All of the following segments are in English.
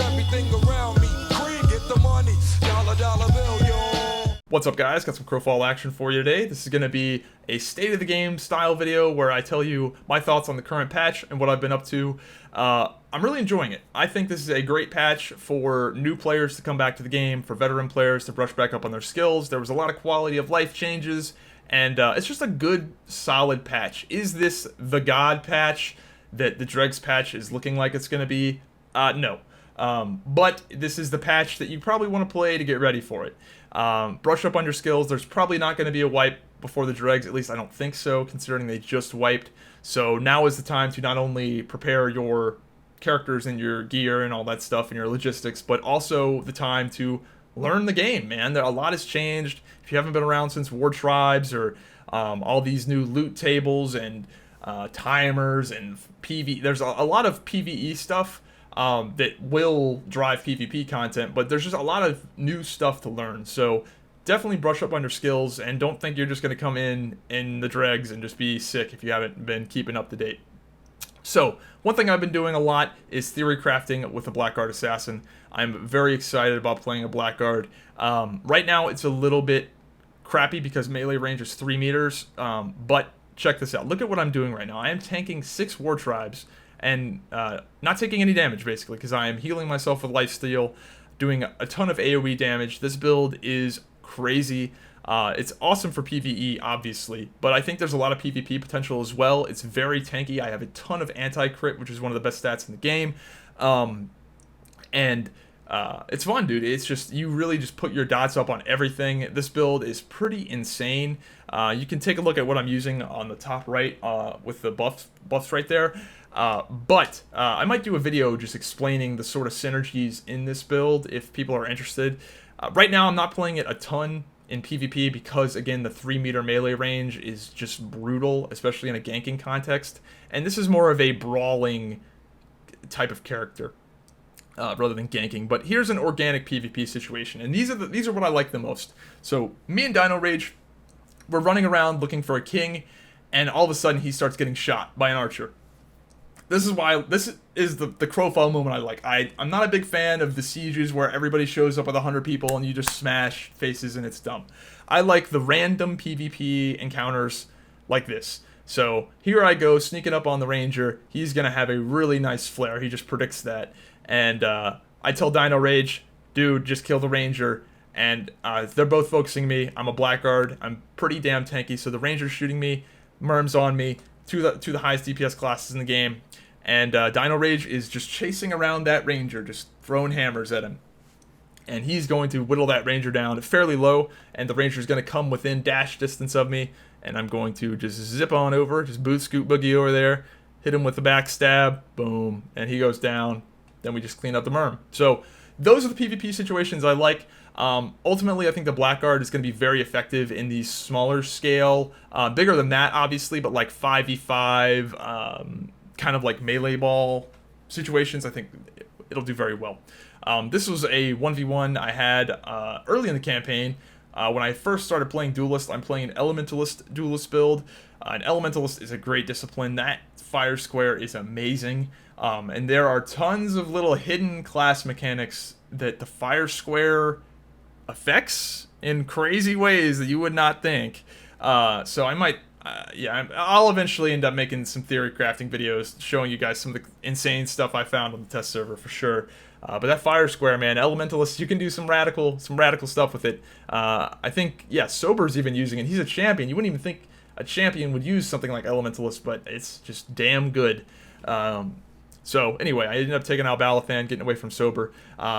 everything around me. Green, get the money, dollar bill, yo. What's up, guys? Got some Crowfall action for you today. This is going to be a state of the game style video where I tell you my thoughts on the current patch and what I've been up to. I'm really enjoying it. I think this is a great patch for new players to come back to the game, for veteran players to brush back up on their skills. There was a lot of quality of life changes, and it's just a good, solid patch. Is this the God patch that the DREGS patch is looking like it's going to be? No. But this is the patch that you probably want to play to get ready for it. Brush up on your skills. There's probably not going to be a wipe before the DREGS, at least I don't think so, considering they just wiped. So now is the time to not only prepare your characters and your gear and all that stuff and your logistics, but also the time to learn the game, man. A lot has changed. If you haven't been around since War Tribes or all these new loot tables and timers and PvE, there's a lot of PvE stuff that will drive PvP content, but there's just a lot of new stuff to learn. So definitely brush up on your skills, and don't think you're just going to come in the DREGS and just be sick if you haven't been keeping up to date. So one thing I've been doing a lot is theory crafting with a Blackguard Assassin. I'm very excited about playing a Blackguard. Right now it's a little bit crappy because melee range is 3 meters, but check this out. Look at what I'm doing right now. I am tanking 6 War Tribes and not taking any damage, basically, because I am healing myself with lifesteal, doing a ton of AoE damage. This build is crazy. It's awesome for PvE, obviously, but I think there's a lot of PvP potential as well. It's very tanky. I have a ton of anti-crit, which is one of the best stats in the game. It's fun, dude. It's just, you really just put your dots up on everything. This build is pretty insane. You can take a look at what I'm using on the top right with the buffs right there. I might do a video just explaining the sort of synergies in this build if people are interested. Right now, I'm not playing it a ton in PvP because, again, the 3 meter melee range is just brutal, especially in a ganking context. And this is more of a brawling type of character rather than ganking. But here's an organic PvP situation, and these are what I like the most. So me and Dino Rage, we're running around looking for a king, and all of a sudden he starts getting shot by an archer. This is the Crowfall moment I like. I'm not a big fan of the sieges where everybody shows up with 100 people and you just smash faces and it's dumb. I like the random PvP encounters like this. So here I go, sneaking up on the ranger. He's going to have a really nice flare. He just predicts that. And I tell Dino Rage, dude, just kill the ranger. And they're both focusing me. I'm a Blackguard. I'm pretty damn tanky. So the ranger's shooting me, Merm's on me. Two of the highest DPS classes in the game, and Dino Rage is just chasing around that ranger, just throwing hammers at him. And he's going to whittle that ranger down fairly low, and the ranger's going to come within dash distance of me, and I'm going to just zip on over, just boot scoot boogie over there, hit him with the backstab, boom, and he goes down. Then we just clean up the Merm. So those are the PvP situations I like. Ultimately, I think the Blackguard is going to be very effective in these smaller scale, bigger than that, obviously, but like 5v5, kind of like melee ball situations. I think it'll do very well. This was a 1v1 I had early in the campaign. When I first started playing Duelist, I'm playing an Elementalist Duelist build. An Elementalist is a great discipline. That fire square is amazing. And there are tons of little hidden class mechanics that the fire square affects in crazy ways that you would not think. So I might, I'll eventually end up making some theory crafting videos showing you guys some of the insane stuff I found on the test server for sure. But that fire square, man, Elementalist, you can do some radical stuff with it. I think, yeah, Sober's even using it. He's a champion. You wouldn't even think a champion would use something like Elementalist, but it's just damn good. So anyway, I ended up taking out Balafan, getting away from Sober.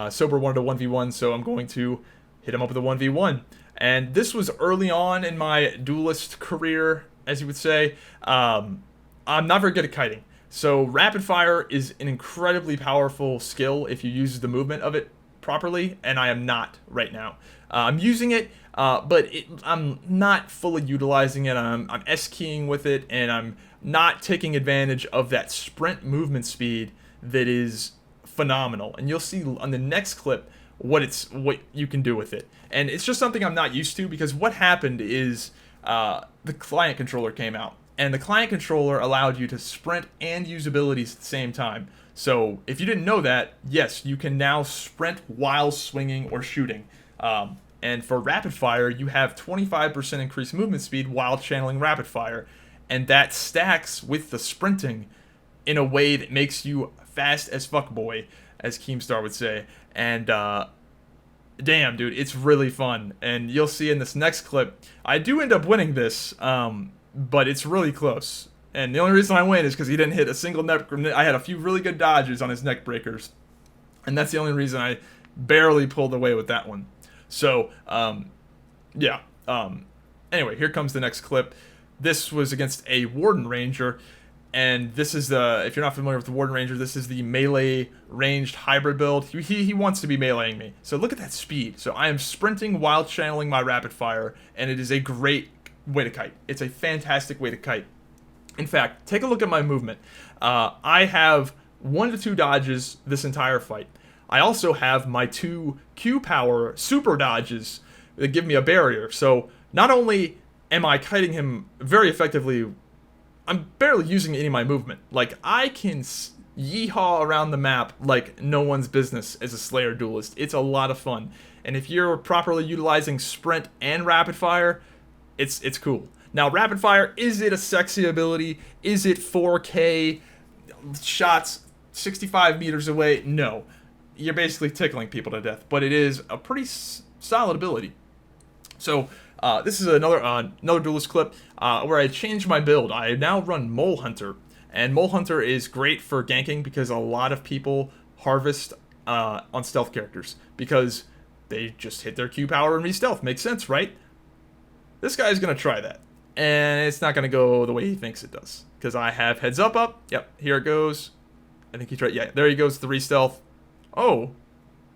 Sober wanted a 1v1, so I'm going to hit him up with a 1v1. And this was early on in my Duelist career, as you would say. I'm not very good at kiting. So rapid fire is an incredibly powerful skill if you use the movement of it properly, and I am not right now. I'm using it, but I'm not fully utilizing it. I'm S-keying with it, and I'm not taking advantage of that sprint movement speed that is phenomenal. And you'll see on the next clip what you can do with it. And it's just something I'm not used to, because what happened is the client controller came out, and the client controller allowed you to sprint and use abilities at the same time. So if you didn't know that, yes, you can now sprint while swinging or shooting. And for rapid fire, you have 25% increased movement speed while channeling rapid fire. And that stacks with the sprinting in a way that makes you fast as fuck boy, as Keemstar would say. And damn, dude, it's really fun. And you'll see in this next clip, I do end up winning this, but it's really close. And the only reason I win is because he didn't hit a single neck. I had a few really good dodges on his neck breakers. And that's the only reason I barely pulled away with that one. So, yeah. Anyway, here comes the next clip. This was against a Warden Ranger. And this is the, if you're not familiar with the Warden Ranger, this is the melee ranged hybrid build. He wants to be meleeing me. So look at that speed. So I am sprinting while channeling my rapid fire. And it is a great way to kite. It's a fantastic way to kite. In fact, take a look at my movement. I have 1 to 2 dodges this entire fight. I also have my 2 Q power super dodges that give me a barrier. So not only am I kiting him very effectively, I'm barely using any of my movement. Like, I can yeehaw around the map like no one's business as a Slayer Duelist. It's a lot of fun. And if you're properly utilizing sprint and rapid fire, it's cool. Now, rapid fire, is it a sexy ability? Is it 4K shots 65 meters away? No. You're basically tickling people to death, but it is a pretty solid ability. So, this is another Duelist clip where I changed my build. I now run Mole Hunter, and Mole Hunter is great for ganking because a lot of people harvest on stealth characters because they just hit their Q power and re-stealth. Makes sense, right? This guy's going to try that, and it's not going to go the way he thinks it does because I have heads up. Yep, here it goes. I think he tried. Yeah, there he goes, the re-stealth. Oh,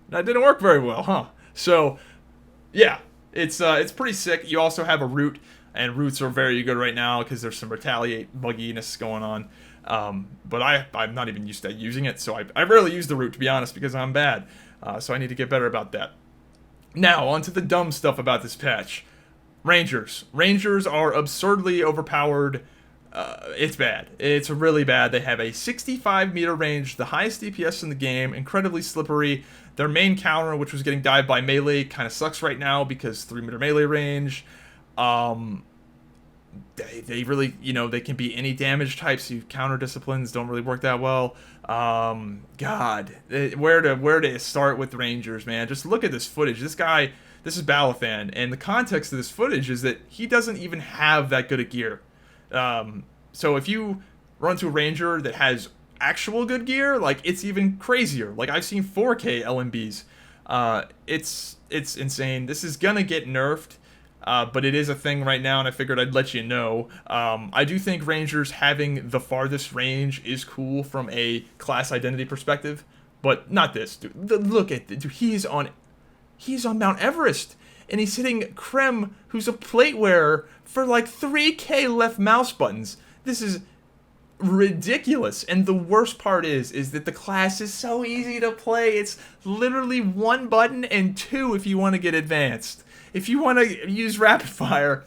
that didn't work very well, huh? So, yeah, it's pretty sick. You also have a root, and roots are very good right now because there's some retaliate bugginess going on. But I'm not even used to using it, so I rarely use the root, to be honest, because I'm bad. So I need to get better about that. Now, on to the dumb stuff about this patch. Rangers. Rangers are absurdly overpowered. It's bad. It's really bad. They have a 65 meter range, the highest DPS in the game, incredibly slippery. Their main counter, which was getting dived by melee, kind of sucks right now because 3 meter melee range. They really, they can be any damage types. You counter disciplines don't really work that well. God, where to start with Rangers, man? Just look at this footage. This guy, this is Balathan, and the context of this footage is that he doesn't even have that good a gear. So if you run to a Ranger that has actual good gear, like, it's even crazier. Like, I've seen 4K LMBs. It's insane. This is gonna get nerfed, but it is a thing right now, and I figured I'd let you know. I do think Rangers having the farthest range is cool from a class identity perspective, but not this, dude. Look at dude. He's on Mount Everest, and he's hitting Krem, who's a plate wearer, for like 3K left mouse buttons. This is ridiculous. And the worst part is that the class is so easy to play. It's literally 1 button and 2 if you want to get advanced. If you want to use rapid fire,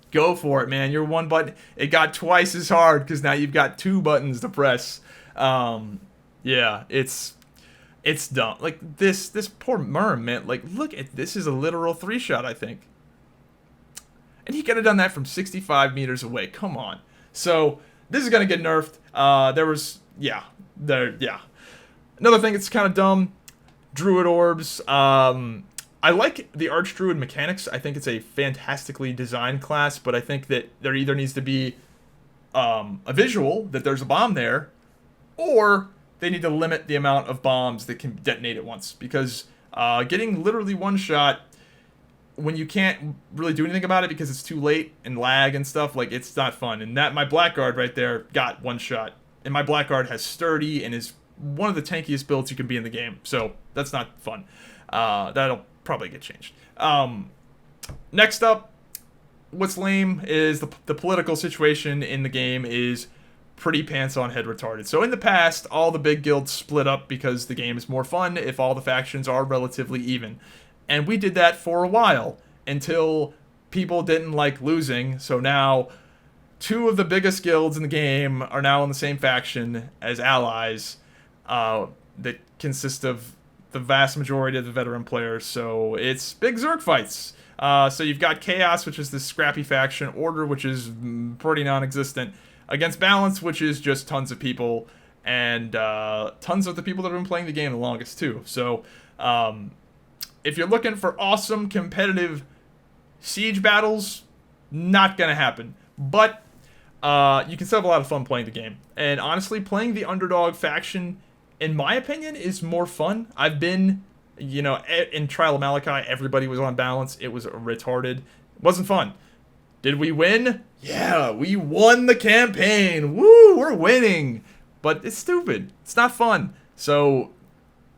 go for it, man. Your 1 button, it got twice as hard because now you've got 2 buttons to press. Yeah, it's dumb. Like, this poor Merm, man. Like, look at this. Is a literal 3-shot, I think. And he could have done that from 65 meters away. Come on. So, this is going to get nerfed. Another thing that's kind of dumb, Druid Orbs. I like the Archdruid mechanics. I think it's a fantastically designed class, but I think that there either needs to be a visual that there's a bomb there, or they need to limit the amount of bombs that can detonate at once. Because getting literally 1 shot when you can't really do anything about it because it's too late and lag and stuff, like, it's not fun. And my Blackguard right there got 1 shot. And my Blackguard has sturdy and is one of the tankiest builds you can be in the game. So that's not fun. That'll probably get changed. Next up, what's lame is the political situation in the game is pretty pants on head retarded. So in the past, all the big guilds split up because the game is more fun if all the factions are relatively even. And we did that for a while until people didn't like losing. So now 2 of the biggest guilds in the game are now in the same faction as allies. that consist of the vast majority of the veteran players. So it's big Zerg fights. So you've got Chaos, which is this scrappy faction, Order, which is pretty non-existent, against Balance, which is just tons of people, and tons of the people that have been playing the game the longest too. So if you're looking for awesome competitive siege battles, not gonna happen. But you can still have a lot of fun playing the game. And honestly, playing the underdog faction, in my opinion, is more fun. I've been, you know, in Trial of Malachi, everybody was on Balance. It was retarded. It wasn't fun. Did we win? Yeah, we won the campaign. Woo, we're winning. But it's stupid. It's not fun. So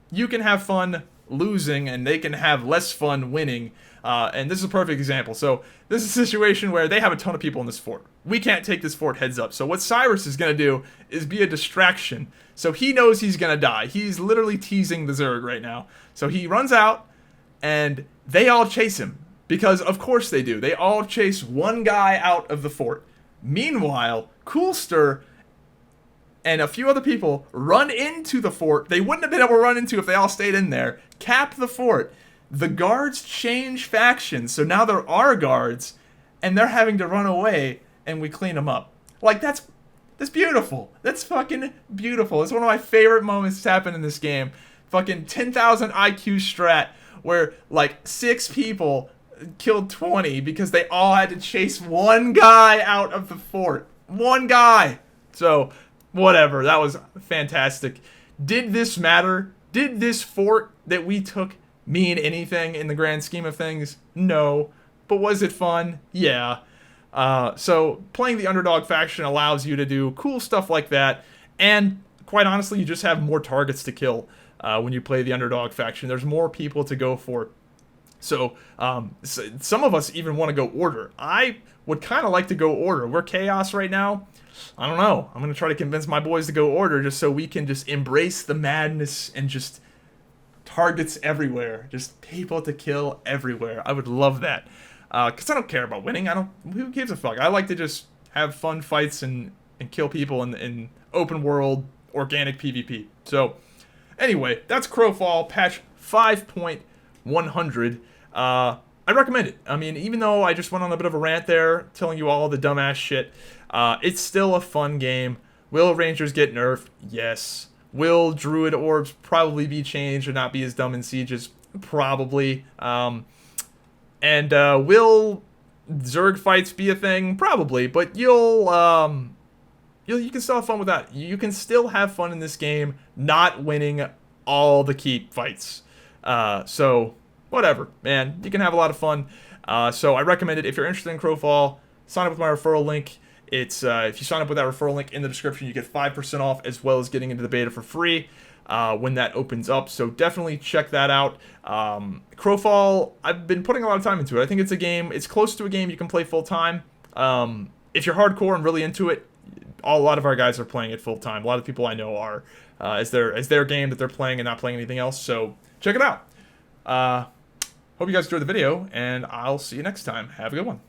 you can have fun losing, and they can have less fun winning. And this is a perfect example. So this is a situation where they have a ton of people in this fort. We can't take this fort heads up. So what Cyrus is going to do is be a distraction. So he knows he's going to die. He's literally teasing the Zerg right now. So he runs out, and they all chase him. Because of course they do. They all chase one guy out of the fort. Meanwhile, Coolster and a few other people run into the fort. They wouldn't have been able to run into if they all stayed in there. Cap the fort. The guards change factions, so now there are guards, and they're having to run away, and we clean them up. Like, that's beautiful. That's fucking beautiful. It's one of my favorite moments that's happened in this game. Fucking 10,000 IQ strat, where, like, 6 people killed 20 because they all had to chase one guy out of the fort. One guy! So, whatever. That was fantastic. Did this matter? Did this fort that we took mean anything in the grand scheme of things? No. But was it fun? Yeah. So playing the underdog faction allows you to do cool stuff like that, and quite honestly, you just have more targets to kill when you play the underdog faction. There's more people to go for. So some of us even want to go Order. I would kind of like to go Order. We're Chaos right now. I don't know. I'm going to try to convince my boys to go Order just so we can just embrace the madness and just targets everywhere, just people to kill everywhere. I would love that, because I don't care about winning. Who gives a fuck? I like to just have fun fights and kill people in open world organic PvP. So anyway, that's Crowfall patch 5.100. I recommend it. I mean, even though I just went on a bit of a rant there telling you all the dumbass shit, it's still a fun game. Will Rangers get nerfed? Yes. Will Druid Orbs probably be changed or not be as dumb in Sieges? Probably. And will Zerg fights be a thing? Probably. But you can still have fun with that. You can still have fun in this game, not winning all the keep fights. So whatever, man. You can have a lot of fun. So I recommend it. If you're interested in Crowfall, sign up with my referral link. It's if you sign up with that referral link in the description, you get 5% off, as well as getting into the beta for free when that opens up. So definitely check that out. Crowfall, I've been putting a lot of time into it. I think it's a game. It's close to a game you can play full time. If you're hardcore and really into it, a lot of our guys are playing it full time. A lot of people I know are as their game that they're playing and not playing anything else. So check it out. Hope you guys enjoyed the video, and I'll see you next time. Have a good one.